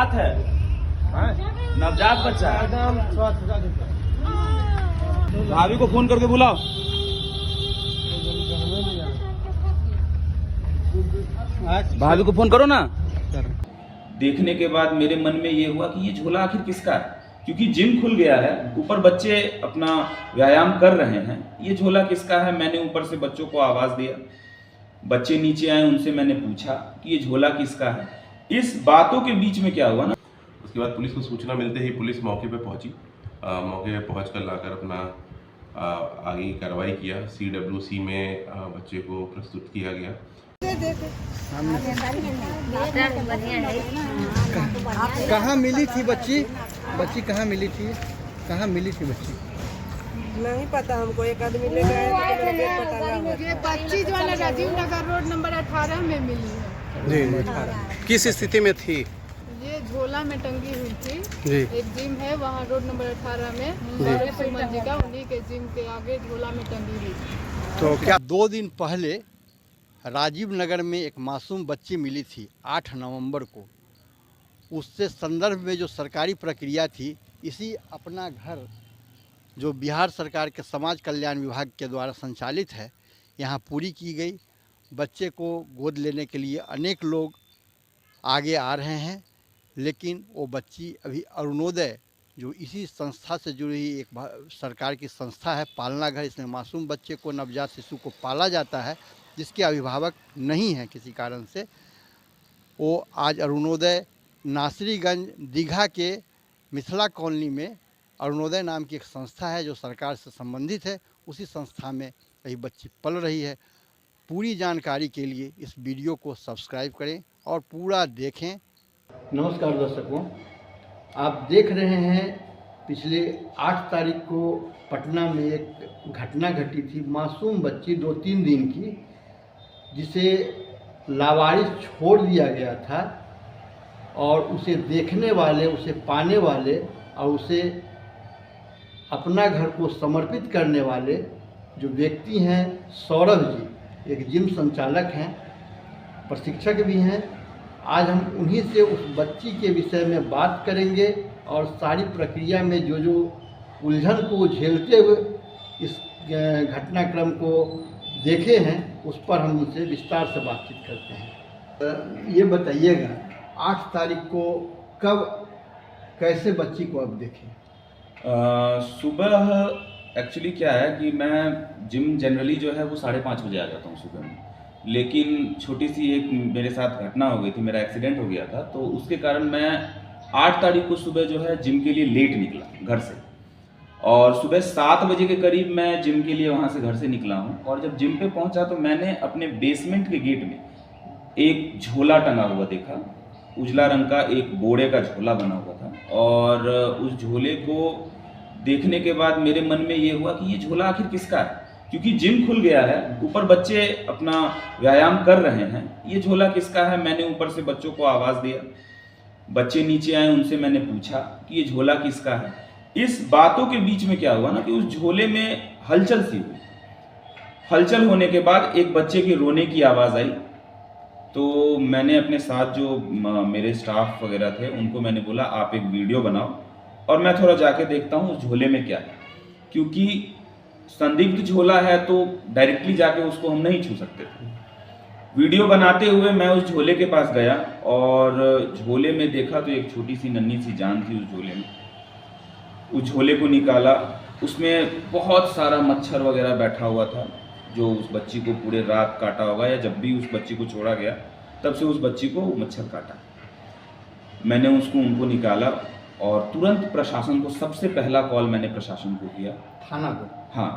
नवजात है, नवजात बच्चा है। भाभी को फोन करके बुलाओ। भाभी को फोन करो ना। देखने के बाद मेरे मन में ये हुआ कि ये झोला आखिर किसका है, क्योंकि जिम खुल गया है, ऊपर बच्चे अपना व्यायाम कर रहे हैं। ये झोला किसका है? मैंने ऊपर से बच्चों को आवाज दिया, बच्चे नीचे आए, उनसे मैंने पूछा कि ये झोला किसका है। इस बातों के बीच में क्या हुआ ना, उसके बाद पुलिस को सूचना मिलते ही पुलिस मौके पे पहुंची। मौके पे पहुंचकर लाकर अपना आगे की कार्रवाई किया। CWC में बच्चे को प्रस्तुत किया गया। कहाँ मिली थी बच्ची? बच्ची कहाँ मिली थी? कहाँ मिली थी बच्ची? नहीं पता हमको, एक आदमी ले गए। मुझे 25 वाला राजीव नगर रोड नंबर 18 में मिली है। जी, किस स्थिति में थी? ये झोला में टंगी हुई थी। जी। एक जिम है वहाँ रोड नंबर 18 में, सुमन जी का, उन्हीं के जिम के आगे झोला में टंगी हुई थी। तो क्या 2 दिन पहले राजीव नगर में एक मासूम बच्ची मिली थी 8 नवंबर को। उससे संदर्भ में जो सरकारी प्रक्रिया थी, इसी अपना घर जो बिहार सरकार के समाज कल्याण विभाग के द्वारा संचालित है, यहाँ पूरी की गई। बच्चे को गोद लेने के लिए अनेक लोग आगे आ रहे हैं, लेकिन वो बच्ची अभी अरुणोदय जो इसी संस्था से जुड़ी हुई एक सरकार की संस्था है, पालना घर, इसमें मासूम बच्चे को, नवजात शिशु को पाला जाता है, जिसके अभिभावक नहीं हैं किसी कारण से। वो आज अरुणोदय नासरीगंज दीघा के मिथिला कॉलोनी में अरुणोदय नाम की एक संस्था है जो सरकार से संबंधित है, उसी संस्था में यही बच्ची पल रही है। पूरी जानकारी के लिए इस वीडियो को सब्सक्राइब करें और पूरा देखें। नमस्कार दर्शकों, आप देख रहे हैं पिछले 8 तारीख को पटना में एक घटना घटी थी। मासूम बच्ची 2-3 दिन की, जिसे लावारिस छोड़ दिया गया था और उसे देखने वाले, उसे पाने वाले और उसे अपना घर को समर्पित करने वाले जो व्यक्ति हैं, सौरभ जी, एक जिम संचालक हैं, प्रशिक्षक भी हैं। आज हम उन्हीं से उस बच्ची के विषय में बात करेंगे और सारी प्रक्रिया में जो जो उलझन को झेलते हुए इस घटनाक्रम को देखे हैं, उस पर हम उनसे विस्तार से बातचीत करते हैं। ये बताइएगा, 8 तारीख को कब, कैसे बच्ची को अब देखें? सुबह एक्चुअली क्या है कि मैं जिम जनरली जो है वो 5:30 बजे आ जाता हूँ सुबह में, लेकिन छोटी सी एक मेरे साथ घटना हो गई थी, मेरा एक्सीडेंट हो गया था, तो उसके कारण मैं 8 तारीख को सुबह जो है जिम के लिए लेट निकला घर से, और सुबह 7 बजे के करीब मैं जिम के लिए वहाँ से घर से निकला हूँ। और जब जिम पे पहुँचा तो मैंने अपने बेसमेंट के गेट में एक झोला टंगा हुआ देखा, उजला रंग का एक बोरे का झोला बना हुआ था। और उस झोले को देखने के बाद मेरे मन में ये हुआ कि ये झोला आखिर किसका है, क्योंकि जिम खुल गया है, ऊपर बच्चे अपना व्यायाम कर रहे हैं। ये झोला किसका है? मैंने ऊपर से बच्चों को आवाज़ दिया, बच्चे नीचे आए, उनसे मैंने पूछा कि ये झोला किसका है। इस बातों के बीच में क्या हुआ ना कि उस झोले में हलचल सी हुई। हलचल होने के बाद एक बच्चे के रोने की आवाज़ आई, तो मैंने अपने साथ जो मेरे स्टाफ वगैरह थे उनको मैंने बोला आप एक वीडियो बनाओ और मैं थोड़ा जाके देखता हूँ उस झोले में क्या है, क्योंकि संदिग्ध झोला है तो डायरेक्टली जाके उसको हम नहीं छू सकते थे। वीडियो बनाते हुए मैं उस झोले के पास गया और झोले में देखा तो एक छोटी सी नन्ही सी जान थी उस झोले में। उस झोले को निकाला, उसमें बहुत सारा मच्छर वगैरह बैठा हुआ था जो उस बच्ची को पूरे रात काटा होगा, या जब भी उस बच्ची को छोड़ा गया तब से उस बच्ची को मच्छर काटा। मैंने उनको निकाला और तुरंत प्रशासन को, सबसे पहला कॉल मैंने प्रशासन को किया, थाना को। हाँ,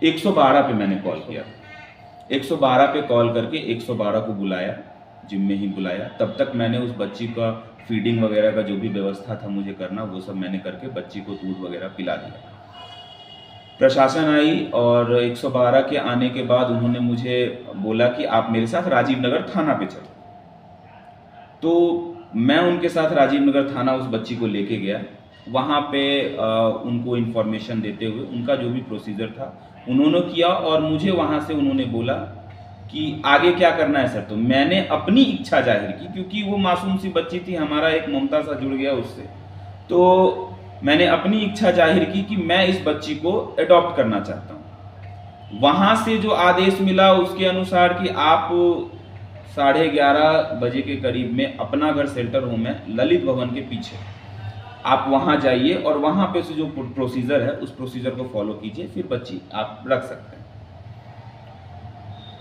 112 पे मैंने कॉल किया। 112 पे कॉल करके 112 को बुलाया, जिम में ही बुलाया। तब तक मैंने उस बच्ची का फीडिंग वगैरह का जो भी व्यवस्था था मुझे करना, वो सब मैंने करके बच्ची को दूध वगैरह पिला दिया। प्रशासन आई और 112 के आने के बाद उन्होंने मुझे बोला कि आप मेरे साथ राजीव नगर थाना पे चलो। तो मैं उनके साथ राजीव नगर थाना उस बच्ची को लेके गया। वहाँ पे उनको इन्फॉर्मेशन देते हुए उनका जो भी प्रोसीजर था उन्होंने किया, और मुझे वहाँ से उन्होंने बोला कि आगे क्या करना है सर। तो मैंने अपनी इच्छा जाहिर की, क्योंकि वो मासूम सी बच्ची थी, हमारा एक ममता सा जुड़ गया उससे। तो मैंने अपनी इच्छा जाहिर की कि मैं इस बच्ची को अडॉप्ट करना चाहता हूँ। वहाँ से जो आदेश मिला उसके अनुसार कि आप 11:30 बजे के करीब में अपना घर शेल्टर होम है ललित भवन के पीछे, आप वहाँ जाइए और वहाँ पे से जो प्रोसीजर है उस प्रोसीजर को फॉलो कीजिए, फिर बच्ची आप रख सकते हैं।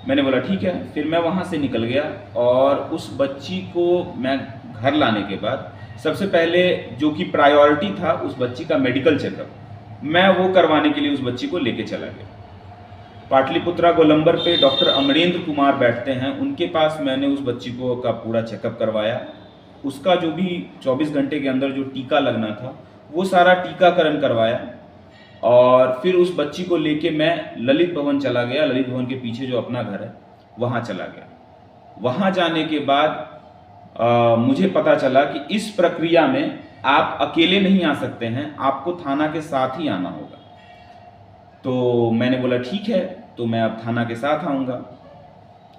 मैंने बोला ठीक है। फिर मैं वहाँ से निकल गया और उस बच्ची को मैं घर लाने के बाद सबसे पहले जो कि प्रायोरिटी था उस बच्ची का मेडिकल चेकअप, मैं वो करवाने के लिए उस बच्ची को लेके चला गया। पाटलिपुत्रा गोलंबर पे डॉक्टर अमरेंद्र कुमार बैठते हैं, उनके पास मैंने उस बच्ची को का पूरा चेकअप करवाया। उसका जो भी 24 घंटे के अंदर जो टीका लगना था वो सारा टीकाकरण करवाया और फिर उस बच्ची को लेके मैं ललित भवन चला गया। ललित भवन के पीछे जो अपना घर है वहाँ चला गया। वहाँ जाने के बाद मुझे पता चला कि इस प्रक्रिया में आप अकेले नहीं आ सकते हैं, आपको थाना के साथ ही आना होगा। तो मैंने बोला ठीक है, तो मैं अब थाना के साथ आऊँगा।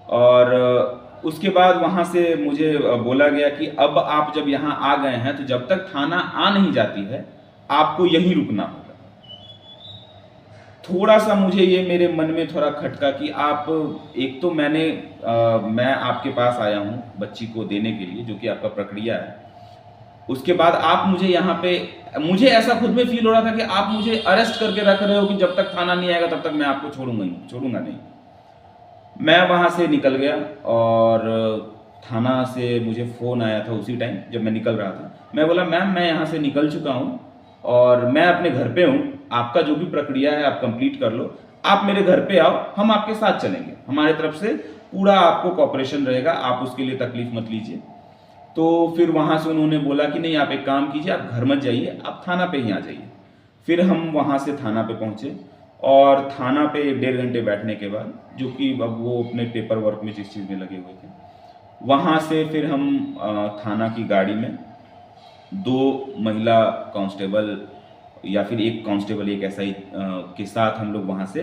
और उसके बाद वहाँ से मुझे बोला गया कि अब आप जब यहाँ आ गए हैं तो जब तक थाना आ नहीं जाती है आपको यहीं रुकना होगा। थोड़ा सा मुझे ये मेरे मन में थोड़ा खटका कि आप एक तो मैं आपके पास आया हूँ बच्ची को देने के लिए, जो कि आपका प्रक्रिया है, उसके बाद आप मुझे यहाँ पे, मुझे ऐसा खुद में फील हो रहा था कि आप मुझे अरेस्ट करके रख रहे हो कि जब तक थाना नहीं आएगा तब तक मैं आपको छोड़ूंगा नहीं। मैं वहाँ से निकल गया और थाना से मुझे फ़ोन आया था उसी टाइम जब मैं निकल रहा था। मैं बोला मैम मैं यहाँ से निकल चुका हूँ और मैं अपने घर पे हूँ, आपका जो भी प्रक्रिया है आप कंप्लीट कर लो, आप मेरे घर पे आओ, हम आपके साथ चलेंगे, हमारे तरफ से पूरा आपको कॉपरेशन रहेगा, आप उसके लिए तकलीफ मत लीजिए। तो फिर वहाँ से उन्होंने बोला कि नहीं आप एक काम कीजिए, आप घर मत जाइए, आप थाना पे ही आ जाइए। फिर हम वहाँ से थाना पे पहुँचे और थाना पे 1.5 घंटे बैठने के बाद, जो कि अब वो अपने पेपर वर्क में जिस चीज़ में लगे हुए थे, वहाँ से फिर हम थाना की गाड़ी में 2 महिला कांस्टेबल या फिर 1 कांस्टेबल एक एसआई के साथ हम लोग वहाँ से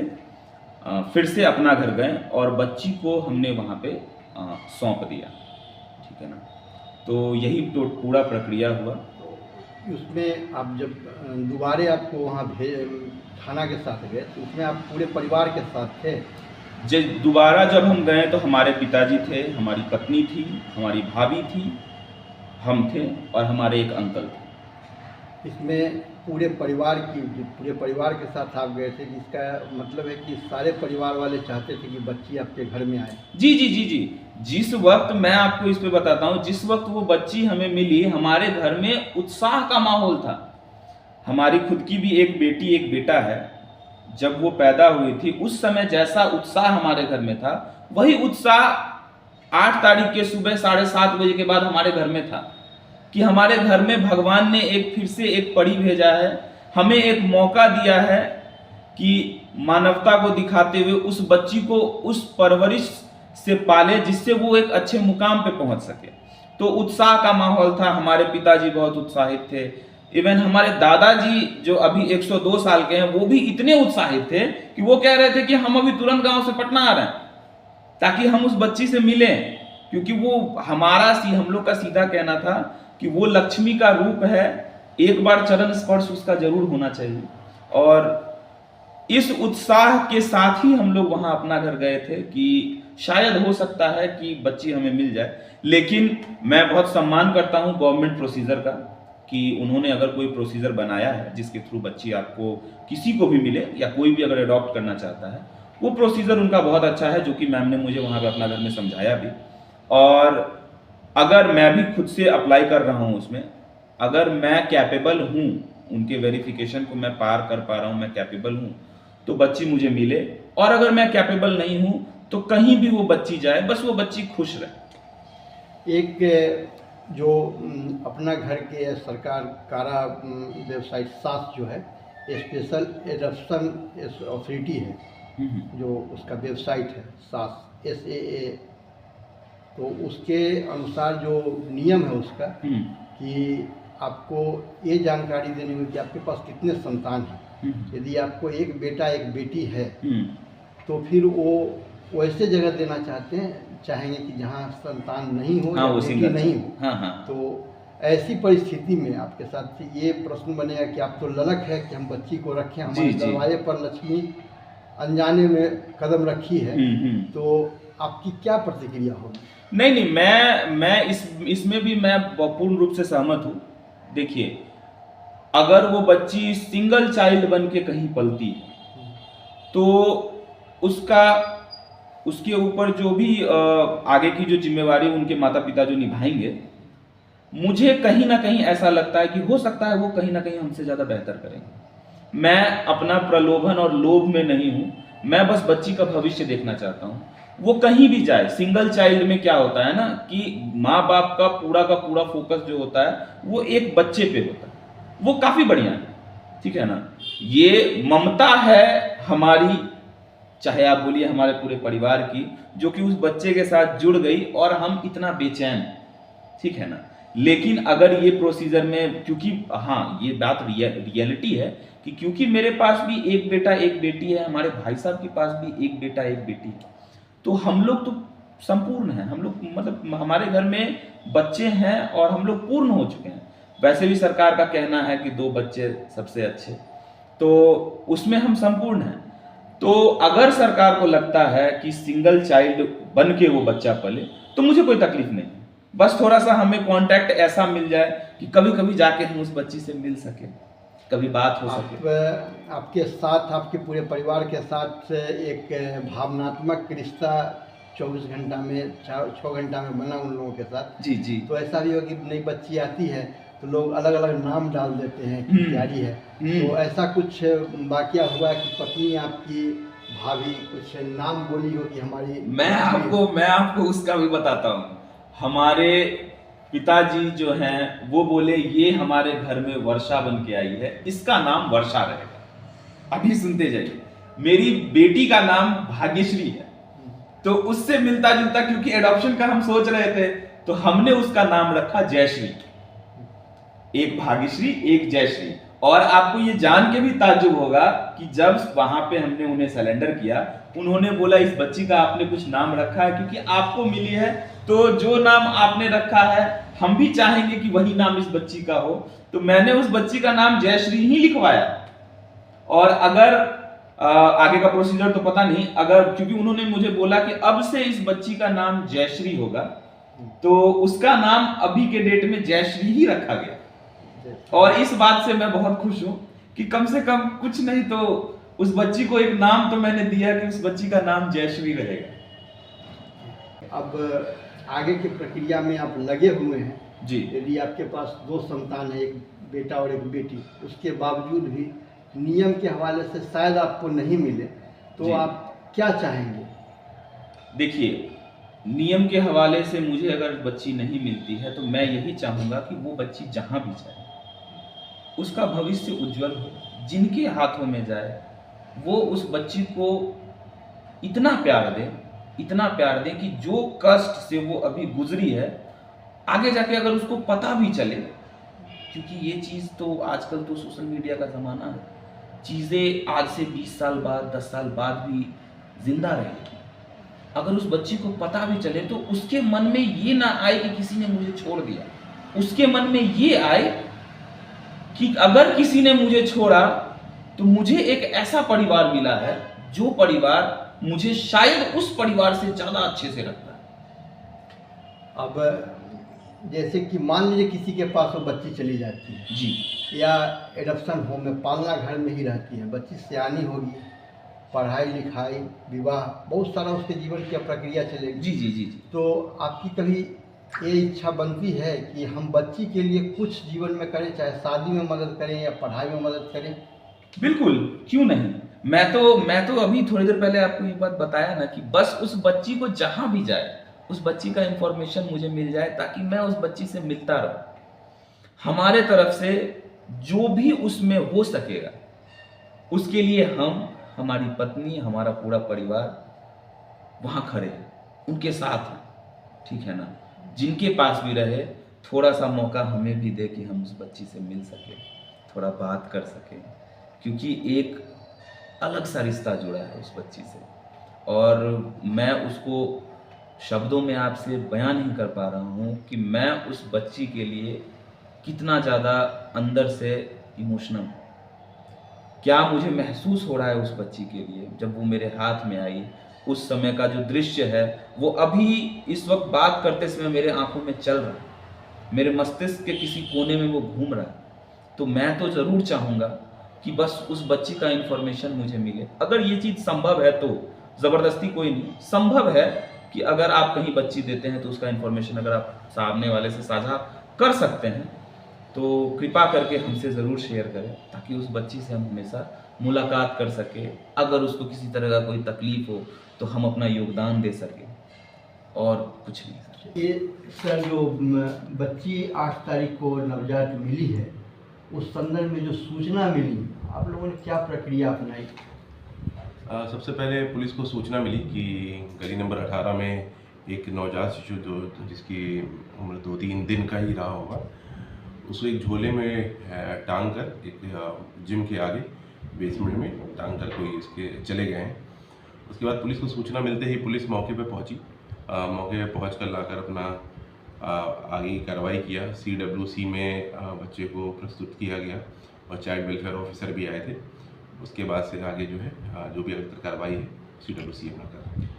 फिर से अपना घर गए और बच्ची को हमने वहाँ पे सौंप दिया। ठीक है ना। तो यही तो पूरा प्रक्रिया हुआ। उसमें आप जब दोबारे आपको वहाँ थाना के साथ गए तो उसमें आप पूरे परिवार के साथ थे? दोबारा जब हम गए तो हमारे पिताजी थे, हमारी पत्नी थी, हमारी भाभी थी, हम थे और हमारे एक अंकल थे। इसमें पूरे परिवार के साथ आप गए थे, जिसका मतलब है कि सारे परिवार वाले चाहते थे कि बच्ची आपके घर में आए? जी जी जी जी। जिस वक्त, मैं आपको इस पे बताता हूँ, जिस वक्त वो बच्ची हमें मिली हमारे घर में उत्साह का माहौल था। हमारी खुद की भी एक बेटी एक बेटा है। जब वो पैदा हुई थी उस समय जैसा उत्साह हमारे घर में था वही उत्साह 8 तारीख के सुबह 7:30 बजे के बाद हमारे घर में था कि हमारे घर में भगवान ने फिर से एक परी भेजा है, हमें एक मौका दिया है कि मानवता को दिखाते हुए उस बच्ची को उस परवरिश से पाले जिससे वो एक अच्छे मुकाम पे पहुंच सके। तो उत्साह का माहौल था। हमारे पिताजी बहुत उत्साहित थे। इवन हमारे दादाजी जो अभी 102 साल के हैं वो भी इतने उत्साहित थे कि वो कह रहे थे कि हम अभी तुरंत गांव से पटना आ रहे हैं ताकि हम उस बच्ची से मिलें, क्योंकि वो हम लोग का सीधा कहना था कि वो लक्ष्मी का रूप है, एक बार चरण स्पर्श उसका जरूर होना चाहिए। और इस उत्साह के साथ ही हम लोग वहां अपना घर गए थे कि शायद हो सकता है कि बच्ची हमें मिल जाए। लेकिन मैं बहुत सम्मान करता हूं गवर्नमेंट प्रोसीजर का कि उन्होंने अगर कोई प्रोसीजर बनाया है जिसके थ्रू बच्ची आपको किसी को भी मिले या कोई भी अगर अडॉप्ट करना चाहता है, वो प्रोसीजर उनका बहुत अच्छा है, जो कि मैम ने मुझे वहाँ पे अपना घर में समझाया भी। और अगर मैं भी खुद से अप्लाई कर रहा हूँ उसमें, अगर मैं कैपेबल हूँ, उनके वेरिफिकेशन को मैं पार कर पा रहा हूँ, मैं कैपेबल हूँ, तो बच्ची मुझे मिले। और अगर मैं कैपेबल नहीं हूँ तो कहीं भी वो बच्ची जाए, बस वो बच्ची खुश रहे। एक जो अपना घर के सरकार कारा वेबसाइट सास जो है, स्पेशल एडॉप्शन अथॉरिटी है, जो उसका वेबसाइट है सास SAA, तो उसके अनुसार जो नियम है उसका कि आपको ये जानकारी देनी होगी कि आपके पास कितने संतान हैं। यदि आपको एक बेटा एक बेटी है तो फिर वो वैसे जगह देना चाहेंगे कि जहाँ संतान नहीं हो हाँ या वो बेटी सिंगल नहीं हो। हाँ हाँ तो ऐसी परिस्थिति में आपके साथ ये प्रश्न बनेगा कि आप तो ललक है कि हम बच्ची को रखें, हमारे जी। दरवाजे पर लक्ष्मी अनजाने में कदम रखी है, तो आपकी क्या प्रतिक्रिया होगी? नहीं मैं इसमें भी मैं पूर्ण रूप से सहमत हूँ। देखिए, अगर वो बच्ची सिंगल चाइल्ड बन के कहीं पलती है तो उसके ऊपर जो भी आगे की जो जिम्मेवारी उनके माता पिता जो निभाएंगे, मुझे कहीं ना कहीं ऐसा लगता है कि हो सकता है वो कहीं ना कहीं हमसे ज़्यादा बेहतर करेंगे। मैं अपना प्रलोभन और लोभ में नहीं हूँ, मैं बस बच्ची का भविष्य देखना चाहता हूँ। वो कहीं भी जाए, सिंगल चाइल्ड में क्या होता है ना कि माँ बाप का पूरा फोकस जो होता है वो एक बच्चे पे होता है, वो काफ़ी बढ़िया है, ठीक है ना। ये ममता है हमारी, चाहे आप बोलिए हमारे पूरे परिवार की, जो कि उस बच्चे के साथ जुड़ गई और हम इतना बेचैन, ठीक है ना। लेकिन अगर ये प्रोसीजर में, क्योंकि हाँ ये बात रियलिटी है कि क्योंकि मेरे पास भी एक बेटा एक बेटी है, हमारे भाई साहब के पास भी एक बेटा एक बेटी है, तो हम लोग तो संपूर्ण हैं, हम लोग मतलब हमारे घर में बच्चे हैं और हम लोग पूर्ण हो चुके हैं। वैसे भी सरकार का कहना है कि 2 बच्चे सबसे अच्छे, तो उसमें हम संपूर्ण हैं। तो अगर सरकार को लगता है कि सिंगल चाइल्ड बन के वो बच्चा पले तो मुझे कोई तकलीफ नहीं, बस थोड़ा सा हमें कांटेक्ट ऐसा मिल जाए कि कभी कभी जाके हम उस बच्ची से मिल सके, कभी बात हो सके। आपके साथ, आपके पूरे परिवार के साथ एक भावनात्मक रिश्ता 24 घंटा में 6 घंटा में बना उन लोगों के साथ। जी। तो ऐसा भी हो कि नई बच्ची आती है तो लोग अलग अलग नाम डाल देते हैं कि प्यारी है, तो ऐसा कुछ वाकया हुआ कि पत्नी आपकी, भाभी कुछ नाम बोली हो कि हमारी? मैं आपको उसका भी बताता हूँ। हमारे पिताजी जो हैं वो बोले ये हमारे घर में वर्षा बन के आई है, इसका नाम वर्षा रहेगा। अभी सुनते जाइए, मेरी बेटी का नाम भाग्यश्री है, तो उससे मिलता जुलता, क्योंकि एडॉप्शन का हम सोच रहे थे तो हमने उसका नाम रखा जयश्री। एक भाग्यश्री एक जयश्री। और आपको ये जान के भी ताज्जुब होगा कि जब वहां पे हमने उन्हें सरेंडर किया, उन्होंने बोला इस बच्ची का आपने कुछ नाम रखा है? क्योंकि आपको मिली है तो जो नाम आपने रखा है हम भी चाहेंगे कि वही नाम इस बच्ची का हो। तो मैंने उस बच्ची का नाम जयश्री ही लिखवाया। और अगर आगे का प्रोसीजर तो पता नहीं, अगर क्योंकि उन्होंने मुझे बोला कि अब से इस बच्ची का नाम जयश्री होगा, तो उसका नाम अभी के डेट में जयश्री ही रखा गया। और इस बात से मैं बहुत खुश हूं कि कम से कम कुछ नहीं तो उस बच्ची को एक नाम तो मैंने दिया कि उस बच्ची का नाम जयश्री रहेगा। अब आगे की प्रक्रिया में आप लगे हुए हैं जी। यदि आपके पास 2 संतान है, एक बेटा और एक बेटी, उसके बावजूद भी नियम के हवाले से शायद आपको नहीं मिले, तो आप क्या चाहेंगे? देखिए, नियम के हवाले से मुझे अगर बच्ची नहीं मिलती है तो मैं यही चाहूँगा कि वो बच्ची जहाँ भी जाए उसका भविष्य उज्जवल हो, जिनके हाथों में जाए वो उस बच्ची को इतना प्यार दे कि जो कष्ट से वो अभी गुजरी है आगे जाके अगर उसको पता भी चले, क्योंकि ये चीज़ तो आजकल तो सोशल मीडिया का ज़माना है, चीज़ें आज से 20 साल बाद 10 साल बाद भी जिंदा रहेगी। अगर उस बच्ची को पता भी चले तो उसके मन में ये ना आए कि किसी ने मुझे छोड़ दिया, उसके मन में ये आए कि अगर किसी ने मुझे छोड़ा तो मुझे एक ऐसा परिवार मिला है जो परिवार मुझे शायद उस परिवार से ज़्यादा अच्छे से रखता है। अब जैसे कि मान लीजिए किसी के पास वो बच्ची चली जाती है जी, या एडॉप्शन होम में पालना घर में ही रहती है, बच्ची सयानी होगी, पढ़ाई लिखाई विवाह बहुत सारा उसके जीवन की प्रक्रिया चलेगी। जी जी जी जी। तो आपकी कभी ये इच्छा बनती है कि हम बच्ची के लिए कुछ जीवन में करें, चाहे शादी में मदद करें या पढ़ाई में मदद करें? बिल्कुल, क्यों नहीं। मैं तो अभी थोड़ी देर पहले आपको ये बात बताया ना कि बस उस बच्ची को जहां भी जाए उस बच्ची का इंफॉर्मेशन मुझे मिल जाए ताकि मैं उस बच्ची से मिलता रहूं। हमारे तरफ से जो भी उसमें हो सकेगा उसके लिए हम, हमारी पत्नी, हमारा पूरा परिवार वहां खड़े हैं, उनके साथ हैं, ठीक है ना। जिनके पास भी रहे थोड़ा सा मौका हमें भी दे कि हम उस बच्ची से मिल सके, थोड़ा बात कर सके, क्योंकि एक अलग सा रिश्ता जुड़ा है उस बच्ची से। और मैं उसको शब्दों में आपसे बयान नहीं कर पा रहा हूँ कि मैं उस बच्ची के लिए कितना ज़्यादा अंदर से इमोशनल हूँ। क्या मुझे महसूस हो रहा है उस बच्ची के लिए जब वो मेरे हाथ में आई। उस समय का जो दृश्य है वो अभी इस वक्त बात करते समय मेरे आंखों में चल रहा है, मेरे मस्तिष्क के किसी कोने में वो घूम रहा है। तो मैं तो ज़रूर चाहूँगा कि बस उस बच्ची का इन्फॉर्मेशन मुझे मिले। अगर ये चीज़ संभव है तो, ज़बरदस्ती कोई नहीं, संभव है कि अगर आप कहीं बच्ची देते हैं तो उसका इन्फॉर्मेशन अगर आप सामने वाले से साझा कर सकते हैं तो कृपा करके हमसे ज़रूर शेयर करें, ताकि उस बच्ची से हम हमेशा मुलाकात कर सकें। अगर उसको किसी तरह का कोई तकलीफ़ हो तो हम अपना योगदान दे सकें, और कुछ नहीं सर। ये सर जो बच्ची 8 तारीख को नवजात मिली है, उस संदर्भ में जो सूचना मिली, आप लोगों ने क्या प्रक्रिया अपनाई? सबसे पहले पुलिस को सूचना मिली कि गली नंबर 18 में एक नवजात शिशु जो जिसकी उम्र 2-3 दिन का ही रहा होगा, उसको एक झोले में टांग कर एक जिम के आगे बेसमेंट में टांग कर कोई इसके चले गए हैं। उसके बाद पुलिस को सूचना मिलते ही पुलिस मौके पर पहुंची। मौके पर पहुँच कर लाकर अपना आगे की कार्रवाई किया। CWC में बच्चे को प्रस्तुत किया गया और चाइल्ड वेलफेयर ऑफिसर भी आए थे। उसके बाद से आगे जो है जो भी अगर कार्रवाई है CWC अपना कर रहा है।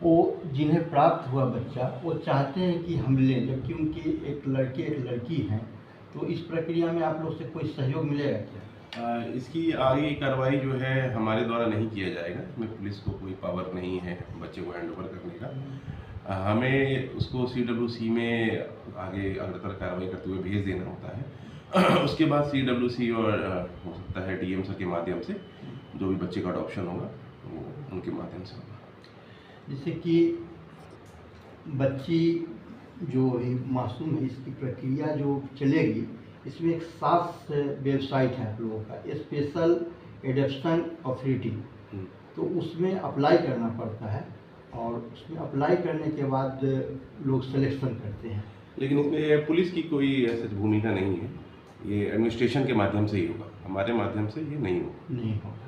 वो जिन्हें प्राप्त हुआ बच्चा, वो चाहते हैं कि हम लें, जबकि उनकी एक लड़के एक लड़की हैं, तो इस प्रक्रिया में आप लोग से कोई सहयोग मिलेगा क्या? इसकी आगे कार्रवाई जो है हमारे द्वारा नहीं किया जाएगा। इसमें पुलिस को कोई पावर नहीं है बच्चे को हैंड ओवर करने का। हमें उसको CWC में आगे अग्रतर कार्रवाई करते हुए भेज देना होता है। उसके बाद CWC और हो सकता है DM सर के माध्यम से जो भी बच्चे का अडॉप्शन होगा वो उनके माध्यम से होगा। जैसे कि बच्ची जो मासूम है, इसकी प्रक्रिया जो चलेगी, इसमें एक साफ वेबसाइट है आप लोगों का, स्पेशल एडॉप्शन अथॉरिटी, तो उसमें अप्लाई करना पड़ता है और उसमें अप्लाई करने के बाद लोग सिलेक्शन करते हैं। लेकिन इसमें पुलिस की कोई ऐसी भूमिका नहीं है, ये एडमिनिस्ट्रेशन के माध्यम से ही होगा, हमारे माध्यम से ये नहीं होगा। नहीं होगा।